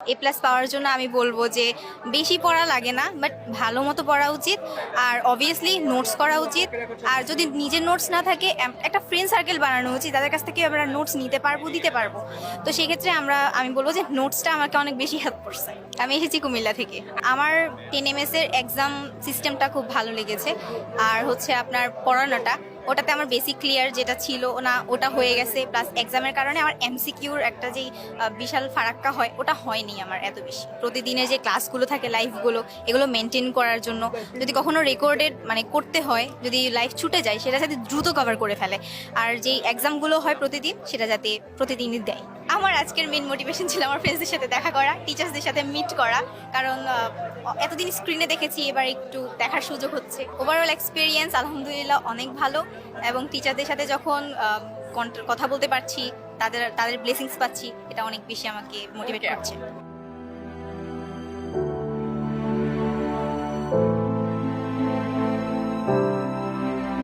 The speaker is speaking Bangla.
A+ পাওয়ার জন্য আমি বলবো যে বেশি পড়া লাগে না, বাট ভালো মতো পড়া উচিত। আর অবভিয়াসলি নোটস করা উচিত। আর যদি নিজের নোটস না থাকে, একটা ফ্রেন্ড সার্কেল বানানো উচিত যাদের কাছ থেকে আমরা নোটস নিতে পারবো, দিতে পারবো। তো সেই ক্ষেত্রে আমি বলবো যে নোটসটা আমাকে অনেক বেশি হেল্প করছে। আমি এসেছি কুমিল্লা থেকে। আমার 10 MS এর এক্সাম সিস্টেমটা খুব ভালো লেগেছে। আর হচ্ছে আপনার পড়ানোটা, ওটাতে আমার বেসিক ক্লিয়ার যেটা ছিল না ওটা হয়ে গেছে, প্লাস এক্সামের কারণে আমার MCQর একটা যেই বিশাল ফারাক্কা হয় ওটা হয়নি আমার এত বেশি। প্রতিদিনের যে ক্লাসগুলো থাকে, লাইফগুলো, এগুলো মেনটেন করার জন্য যদি কখনো রেকর্ডেড করতে হয়, যদি লাইফ ছুটে যায়, সেটা যাতে দ্রুত কভার করে ফেলে। আর যেই এক্সামগুলো হয় প্রতিদিন, সেটা যাতে প্রতিদিনই দেয়। আমার আজকের মেন মোটিভেশন ছিল আমার ফ্রেন্ডসদের সাথে দেখা করা, টিচার্সদের সাথে মিট করা। কারণ এতদিন স্ক্রিনে দেখেছি, এবার একটু দেখার সুযোগ হচ্ছে। ওভারঅল এক্সপিরিয়েন্স আলহামদুলিল্লাহ অনেক ভালো। এবং টিচারদের সাথে যখন কথা বলতে পারছি, তাদের ব্লেসিংস পাচ্ছি, এটা অনেক বেশি আমাকে মোটিভেট করছে।